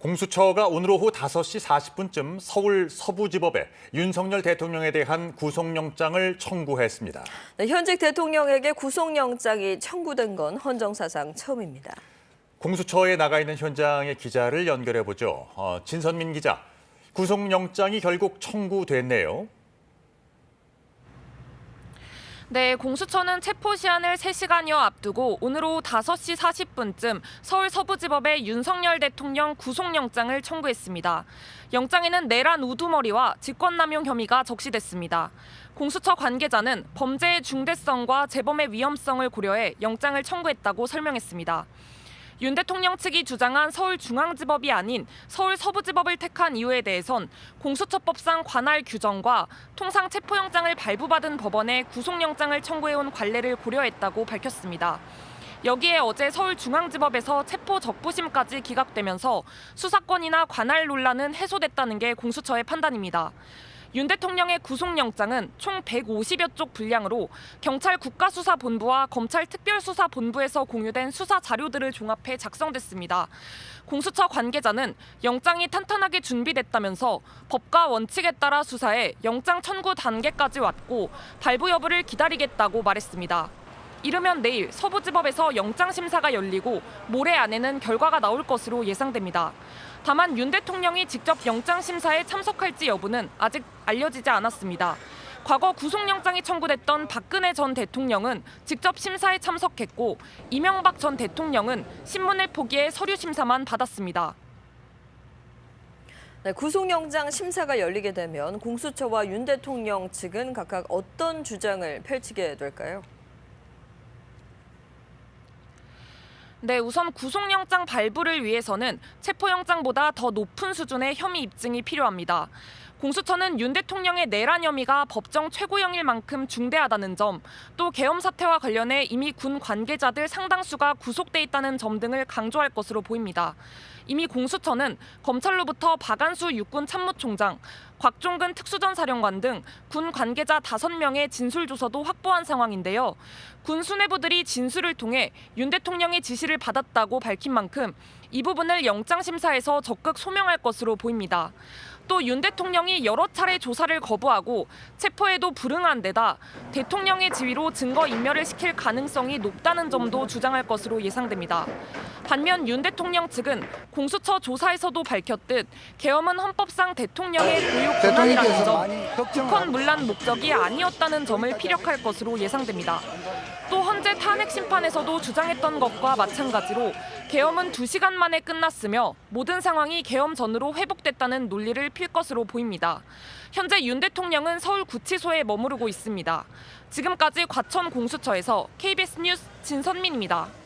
공수처가 오늘 오후 5시 40분쯤 서울 서부지법에 윤석열 대통령에 대한 구속영장을 청구했습니다. 네, 현직 대통령에게 구속영장이 청구된 건 헌정사상 처음입니다. 공수처에 나가 있는 현장의 기자를 연결해보죠. 진선민 기자, 구속영장이 결국 청구됐네요. 네, 공수처는 체포시한을 3시간여 앞두고 오늘 오후 5시 40분쯤 서울 서부지법에 윤석열 대통령 구속영장을 청구했습니다. 영장에는 내란 우두머리와 직권남용 혐의가 적시됐습니다. 공수처 관계자는 범죄의 중대성과 재범의 위험성을 고려해 영장을 청구했다고 설명했습니다. 윤 대통령 측이 주장한 서울중앙지법이 아닌 서울 서부지법을 택한 이유에 대해선 공수처법상 관할 규정과 통상 체포영장을 발부받은 법원에 구속영장을 청구해온 관례를 고려했다고 밝혔습니다. 여기에 어제 서울중앙지법에서 체포 적부심까지 기각되면서 수사권이나 관할 논란은 해소됐다는 게 공수처의 판단입니다. 윤 대통령의 구속영장은 총 150여 쪽 분량으로 경찰 국가수사본부와 검찰 특별수사본부에서 공유된 수사 자료들을 종합해 작성됐습니다. 공수처 관계자는 영장이 탄탄하게 준비됐다면서 법과 원칙에 따라 수사해 영장 청구 단계까지 왔고 발부 여부를 기다리겠다고 말했습니다. 이르면 내일 서부지법에서 영장심사가 열리고 모레 안에는 결과가 나올 것으로 예상됩니다. 다만 윤 대통령이 직접 영장심사에 참석할지 여부는 아직 알려지지 않았습니다. 과거 구속영장이 청구됐던 박근혜 전 대통령은 직접 심사에 참석했고 이명박 전 대통령은 신문을 포기해 서류 심사만 받았습니다. 네, 구속영장 심사가 열리게 되면 공수처와 윤 대통령 측은 각각 어떤 주장을 펼치게 될까요? 네, 우선 구속영장 발부를 위해서는 체포영장보다 더 높은 수준의 혐의 입증이 필요합니다. 공수처는 윤 대통령의 내란 혐의가 법정 최고형일 만큼 중대하다는 점, 또 계엄 사태와 관련해 이미 군 관계자들 상당수가 구속돼 있다는 점 등을 강조할 것으로 보입니다. 이미 공수처는 검찰로부터 박안수 육군 참모총장, 곽종근 특수전사령관 등 군 관계자 5명의 진술 조서도 확보한 상황인데요. 군 수뇌부들이 진술을 통해 윤 대통령의 지시를 받았다고 밝힌 만큼 이 부분을 영장심사에서 적극 소명할 것으로 보입니다. 또 윤 대통령이 여러 차례 조사를 거부하고 체포에도 불응한 데다 대통령의 지위로 증거인멸을 시킬 가능성이 높다는 점도 주장할 것으로 예상됩니다. 반면 윤 대통령 측은 공수처 조사에서도 밝혔듯 계엄은 헌법상 대통령의 고유 권한이라는 점, 특권 문란 목적이 아니었다는 점을 피력할 것으로 예상됩니다. 또 헌재 탄핵 심판에서도 주장했던 것과 마찬가지로 계엄은 2시간 만에 끝났으며 모든 상황이 계엄 전으로 회복됐다는 논리를 필 것으로 보입니다. 현재 윤 대통령은 서울구치소에 머무르고 있습니다. 지금까지 과천 공수처에서 KBS 뉴스 진선민입니다.